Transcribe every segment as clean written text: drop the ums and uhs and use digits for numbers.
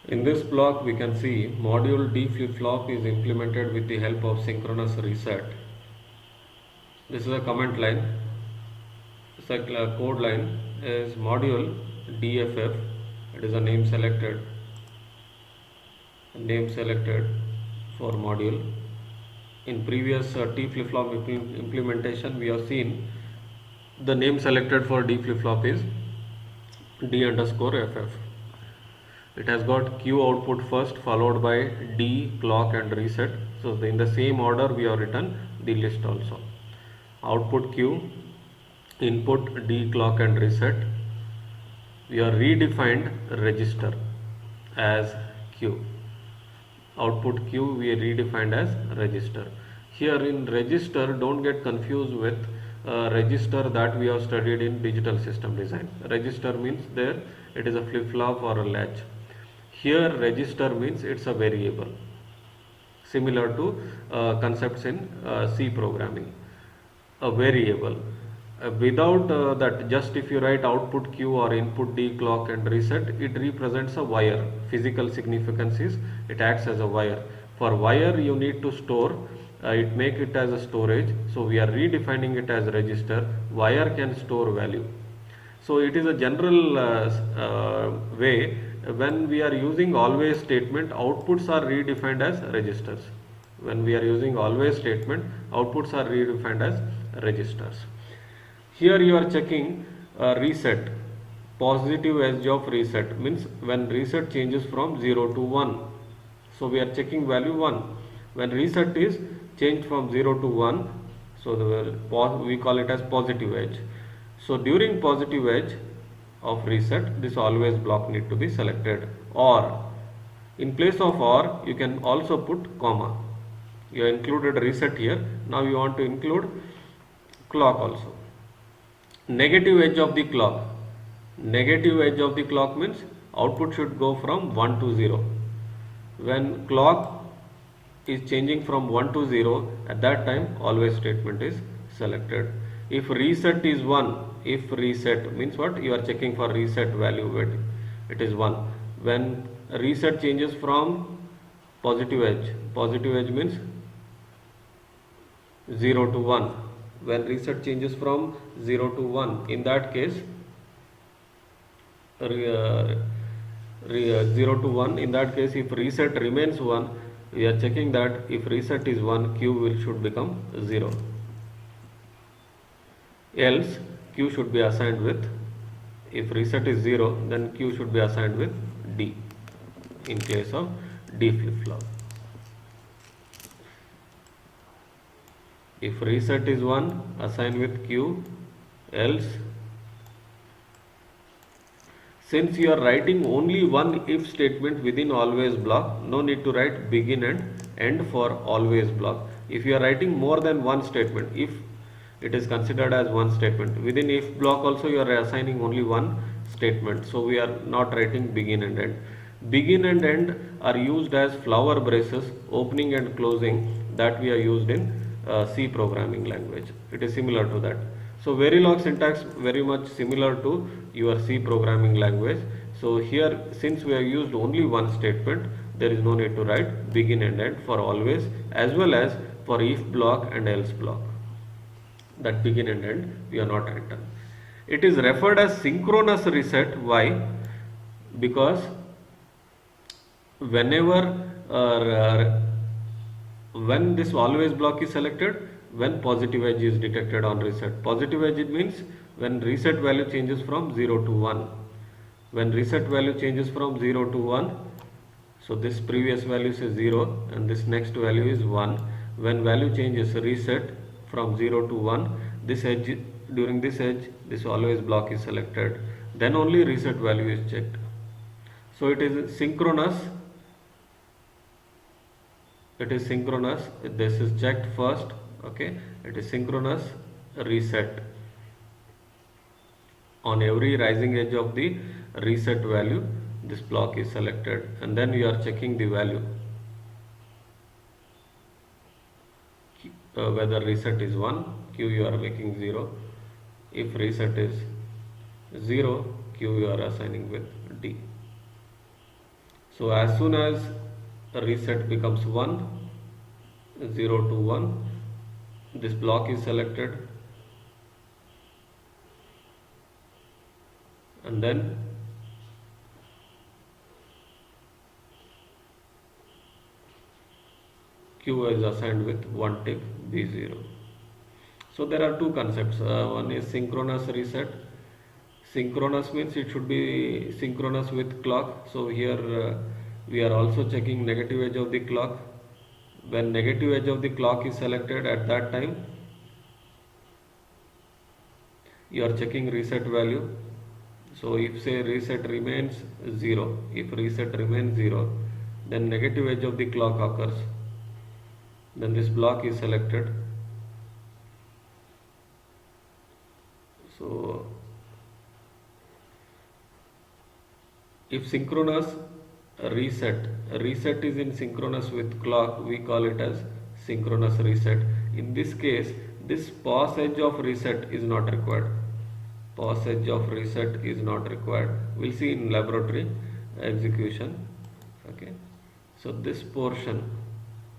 In this block we can see module D flip-flop is implemented with the help of synchronous reset. This is a command line. Code line is module DFF. It is a name selected for module. In previous T flip-flop implementation we have seen the name selected for D flip-flop is D underscore FF. It has got Q output first followed by D, clock and reset. So in the same order we have written the list also. Output Q, input D, clock and reset. We have redefined register as Q. Output Q we redefined as register. Here in register, don't get confused with register that we have studied in digital system design. Register means there it is a flip-flop or a latch. Here register means it's a variable, similar to concepts in C programming. A variable. Without that, just if you write output Q or input D, clock and reset, it represents a wire. Physical significance is it acts as a wire. For wire you need to store, it make it as a storage. So we are redefining it as register. Wire can store value. So it is a general way. When we are using always statement, outputs are redefined as registers. When we are using always statement, outputs are redefined as registers. Here you are checking reset. Positive edge of reset means when reset changes from 0 to 1. So we are checking value 1. When reset is changed from 0 to 1, so we call it as positive edge. So during positive edge of reset, this always block need to be selected. Or in place of or, you can also put comma. You included reset here. Now you want to include clock also. Negative edge of the clock. Negative edge of the clock means output should go from 1 to 0. When clock is changing from 1 to 0, at that time always statement is selected. If reset is 1, if reset means what? You are checking for reset value, it is 1. When reset changes from positive edge means 0 to 1. When reset changes from 0 to 1, in that case 0 to 1, in that case if reset remains 1, we are checking that if reset is 1, Q should become 0. Else Q should be assigned with, if reset is 0, then Q should be assigned with D in case of D flip-flop. If reset is 1, assign with Q, else. Since you are writing only one if statement within always block, no need to write begin and end for always block. If you are writing more than one statement, if it is considered as one statement. Within if block also you are assigning only one statement. So we are not writing begin and end. Begin and end are used as flower braces, opening and closing, that we are used in C programming language. It is similar to that. So Verilog syntax very much similar to your C programming language. So here, since we have used only one statement, there is no need to write begin and end for always, as well as for if block and else block. That begin and end we are not written. It is referred as synchronous reset. Why? Because whenever when this always block is selected, when positive edge is detected on reset. Positive edge, it means when reset value changes from 0 to 1. When reset value changes from 0 to 1, so this previous value is 0 and this next value is 1. When value changes reset from 0 to 1, this edge, during this edge, this always block is selected. Then only reset value is checked. So it is synchronous. It is synchronous. This is checked first. Okay, it is synchronous reset. On every rising edge of the reset value, this block is selected, and then you are checking the value whether reset is 1, Q you are making 0. If reset is 0, Q you are assigning with D. So as soon as reset becomes 1, 0 to 1, this block is selected, and then Q is assigned with 1 tick B0. So there are two concepts. One is synchronous reset. Synchronous means it should be synchronous with clock. So here we are also checking negative edge of the clock. When negative edge of the clock is selected, at that time you are checking reset value. So if say reset remains 0, if reset remains 0, then negative edge of the clock occurs. Then this block is selected. So if synchronous reset is in synchronous with clock, we call it as synchronous reset. In this case, this pause edge of reset is not required. Pause edge of reset is not required. We'll see in laboratory execution. Okay, so this portion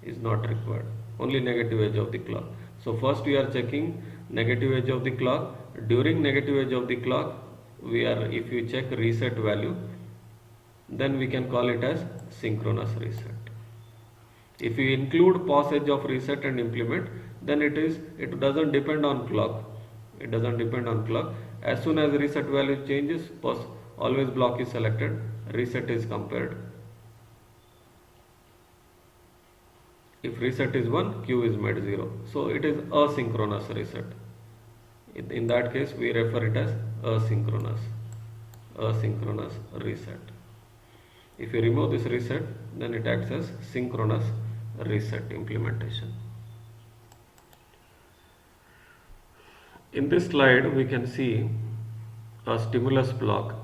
is not required, only negative edge of the clock. So first we are checking negative edge of the clock. During negative edge of the clock, if you check reset value, then we can call it as synchronous reset. If you include pause edge of reset and implement, then it doesn't depend on clock. It doesn't depend on clock. As soon as reset value changes, always block is selected, reset is compared. If reset is 1, Q is made 0. So it is asynchronous reset. In that case, we refer it as asynchronous reset. If you remove this reset, then it acts as synchronous reset implementation. In this slide, we can see a stimulus block.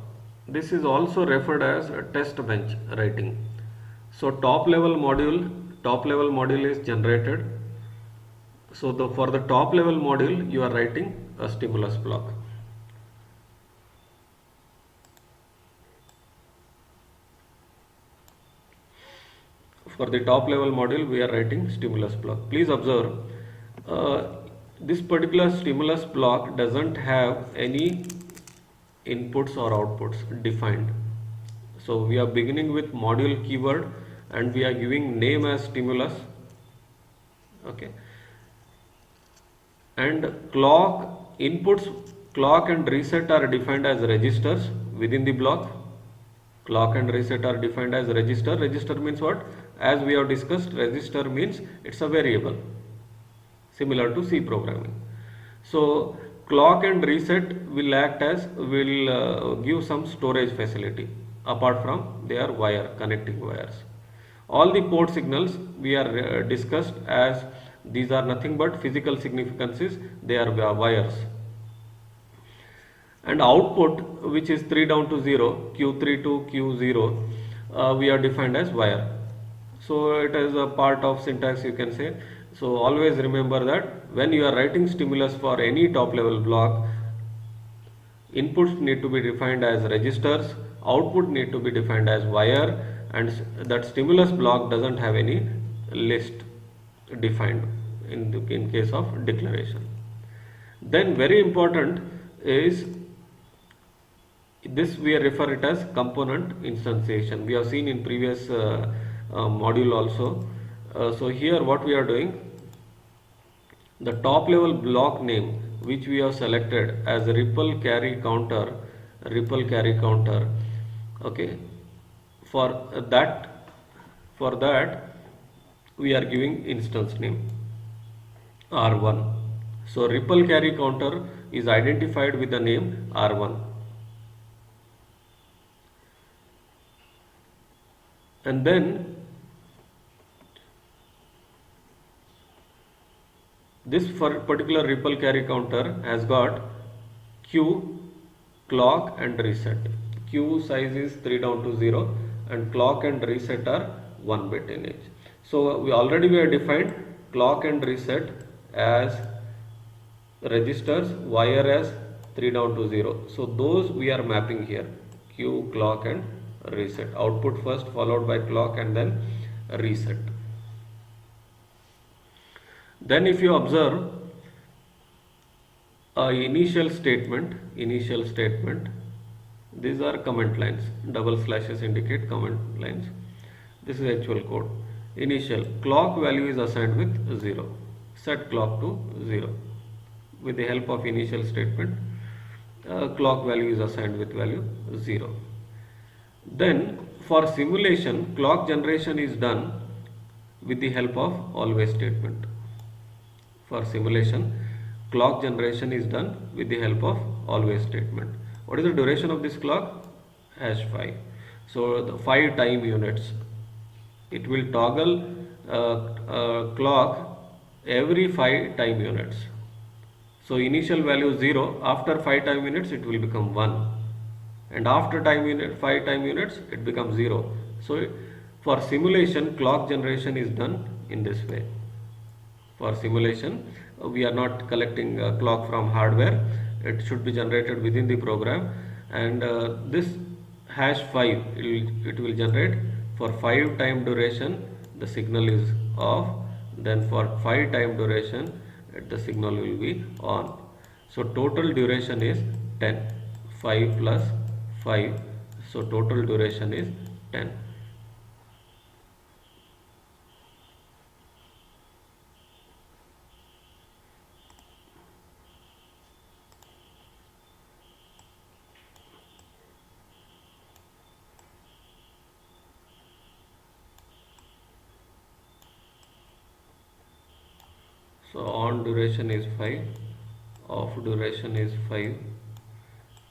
This is also referred as a test bench writing. So top level module is generated. So for the top level module, you are writing a stimulus block. For the top level module, we are writing stimulus block. Please observe, this particular stimulus block doesn't have any inputs or outputs defined. So we are beginning with module keyword and we are giving name as stimulus. Okay. And inputs, clock and reset are defined as registers within the block. Clock and reset are defined as register. Register means what? As we have discussed, register means it's a variable, similar to C programming. So clock and reset will give some storage facility apart from their connecting wires. All the port signals we are discussed as these are nothing but physical significances, they are wires. And output, which is 3 down to 0, Q3 to Q0, we are defined as wire. So it is a part of syntax, you can say. So always remember that when you are writing stimulus for any top level block, inputs need to be defined as registers, output need to be defined as wire, and that stimulus block doesn't have any list defined in case of declaration. Then very important is this, we refer it as component instantiation. We have seen in previous module also. So here what we are doing, the top level block name which we have selected as ripple carry counter, okay, for that we are giving instance name R1. So ripple carry counter is identified with the name R1. And then this particular ripple carry counter has got Q, clock and reset. Q size is 3 down to 0 and clock and reset are 1 bit in each. So we have defined clock and reset as registers, wire as 3 down to 0. So those we are mapping here, Q, clock and reset. Output first followed by clock and then reset. Then if you observe initial statement, these are comment lines, double slashes indicate comment lines. This is actual code. Initial clock value is assigned with 0. Set clock to 0. With the help of initial statement, clock value is assigned with value 0. Then for simulation, clock generation is done with the help of always statement. For simulation, clock generation is done with the help of always statement. What is the duration of this clock? #5. So the 5 time units. It will toggle clock every 5 time units. So initial value 0, after 5 time units it will become 1, and after 5 time units it becomes 0. So for simulation, clock generation is done in this way. For simulation, we are not collecting clock from hardware. It should be generated within the program, and this #5 it will generate for 5 time duration. The signal is off. Then for 5 time duration, the signal will be on. So total duration is 10. 5 plus 5. So total duration is 10. So on duration is 5, off duration is 5,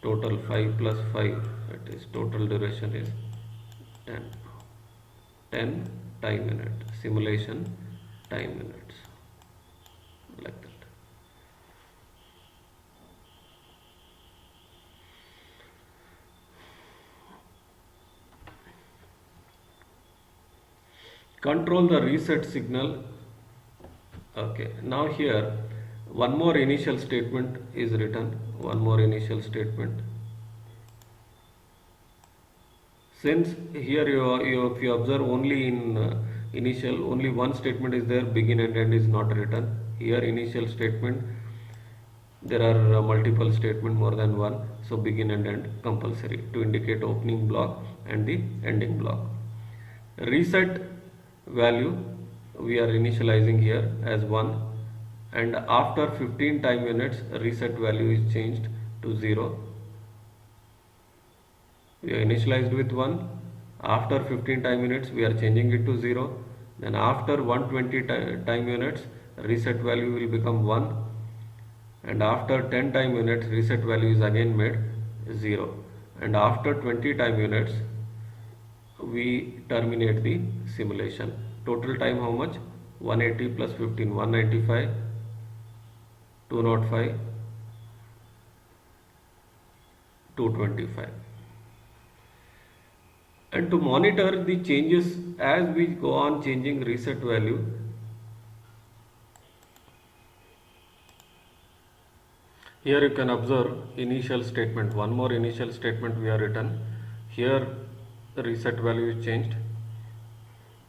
total 5 plus 5, that is total duration is 10. 10 time minute, simulation time minutes, like that. Control the reset signal. Okay, now here one more initial statement is written. One more initial statement. Since here if you observe only in initial, only one statement is there, begin and end is not written. Here initial statement, there are multiple statement, more than one. So begin and end compulsory to indicate opening block and the ending block. Reset value we are initializing here as 1, and after 15 time units reset value is changed to 0. We are initialized with 1, after 15 time units we are changing it to 0, then after 120 time units reset value will become 1, and after 10 time units reset value is again made 0, and after 20 time units we terminate the simulation. Total time how much? 180 plus 15, 195, 205, 225. And to monitor the changes as we go on changing reset value, here you can observe initial statement. One more initial statement we have written. Here the reset value is changed,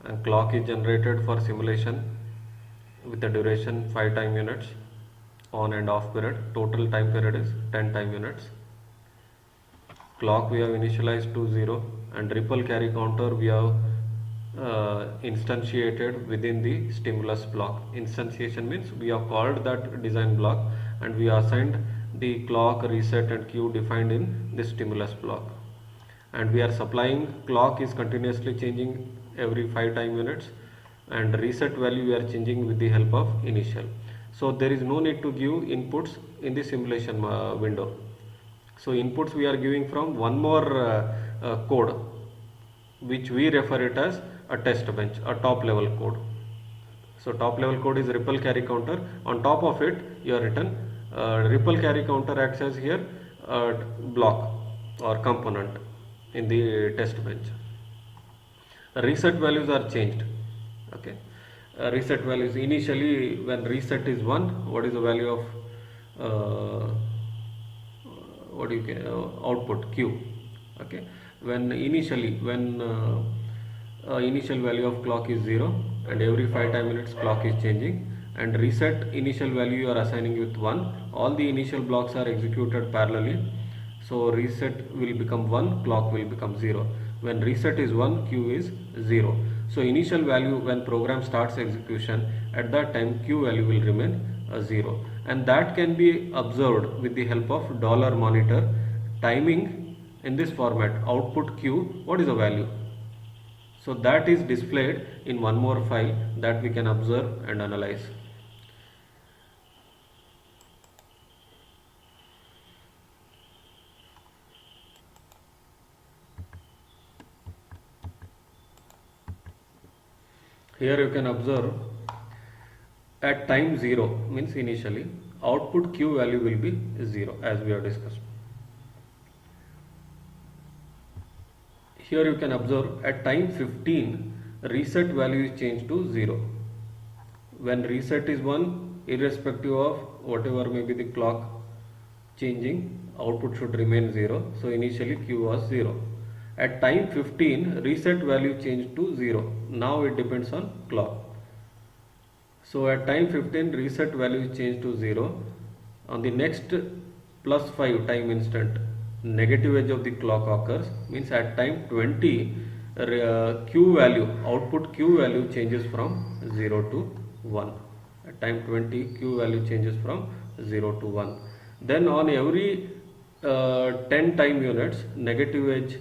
and clock is generated for simulation with the duration 5 time units, on and off period. Total time period is 10 time units. Clock we have initialized to 0, and ripple carry counter we have instantiated within the stimulus block. Instantiation means we have called that design block and we assigned the clock, reset and Q defined in the stimulus block, and we are supplying clock is continuously changing every 5 time units, and reset value we are changing with the help of initial. So there is no need to give inputs in the simulation window. So inputs we are giving from one more code which we refer it as a test bench, a top level code. So top level code is ripple carry counter. On top of it you are written ripple carry counter acts as here block or component in the test bench. Reset values are changed. Okay, reset values initially when reset is 1, what is the value of what do you output Q? Okay, when initial value of clock is 0 and every 5 minutes clock is changing, and reset initial value you are assigning with 1, all the initial blocks are executed parallelly. So reset will become 1, clock will become 0. When reset is 1, Q is 0. So initial value when program starts execution, at that time Q value will remain 0, and that can be observed with the help of $monitor timing in this format. Output Q, what is the value? So that is displayed in one more file that we can observe and analyze. Here you can observe at time 0 means initially output Q value will be 0 as we have discussed. Here you can observe at time 15 reset value is changed to 0. When reset is 1, irrespective of whatever may be the clock changing, output should remain 0. So initially Q was 0. At time 15 reset value changed to 0. Now it depends on clock. So at time 15 reset value is changed to 0. On the next plus 5 time instant, negative edge of the clock occurs, means at time 20 Q value, output Q value changes from 0 to 1. At time 20 Q value changes from 0 to 1. Then on every 10 time units, negative edge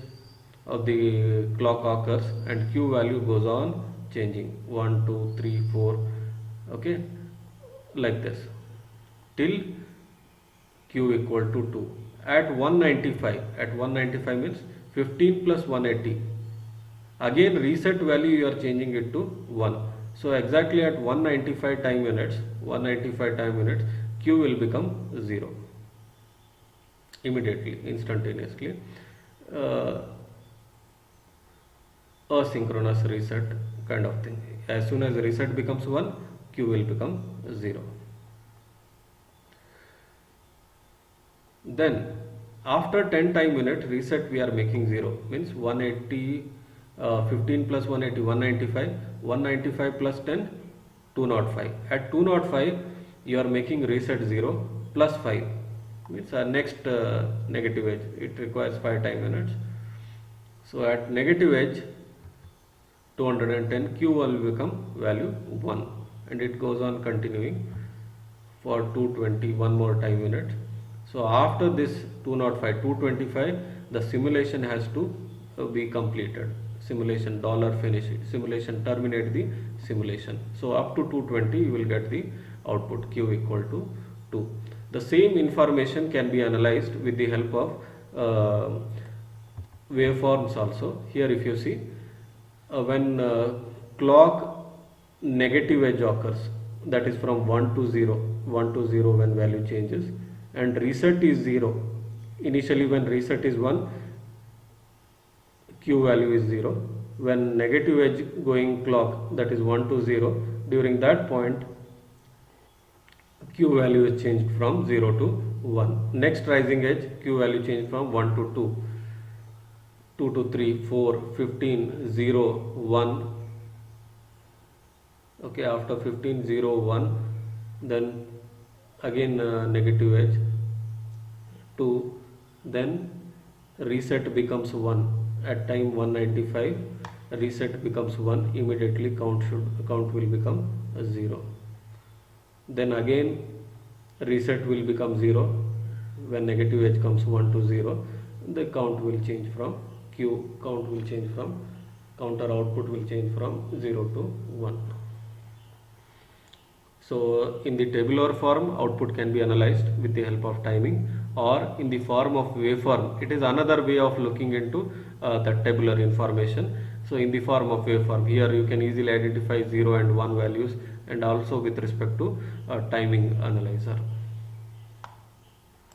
of the clock occurs and Q value goes on changing 1, 2, 3, 4, okay, like this till Q equal to 2. At 195 means 15 plus 180, again reset value you are changing it to 1. So exactly at 195 time units Q will become 0 immediately, instantaneously. Asynchronous reset kind of thing. As soon as reset becomes 1, Q will become 0. Then after 10 time unit reset we are making 0, means 180, 15 plus 180, 195, 195 plus 10, 205. At 205 you are making reset 0 plus 5, means next negative edge, it requires 5 time units. So at negative edge 210, Q will become value 1, and it goes on continuing for 220, one more time unit. So after this 205, 225, the simulation has to be completed. Simulation $finish, simulation terminate the simulation. So up to 220 you will get the output Q equal to 2. The same information can be analyzed with the help of waveforms also. Here if you see, when clock negative edge occurs, that is from 1 to 0 when value changes, and reset is 0. Initially when reset is 1, Q value is 0. When negative edge going clock, that is 1 to 0, during that point Q value is changed from 0 to 1. Next rising edge, Q value changed from 1 to 2, 2 to 3, 4, 15, 0, 1. Okay, after 15, 0, 1, then again negative edge 2, then reset becomes 1. At time 195 reset becomes 1, immediately count will become 0. Then again reset will become 0. When negative edge comes 1 to 0, the count will change from counter output will change from 0 to 1. So in the tabular form, output can be analyzed with the help of timing, or in the form of waveform. It is another way of looking into the tabular information. So in the form of waveform, here you can easily identify 0 and 1 values, and also with respect to timing analyzer.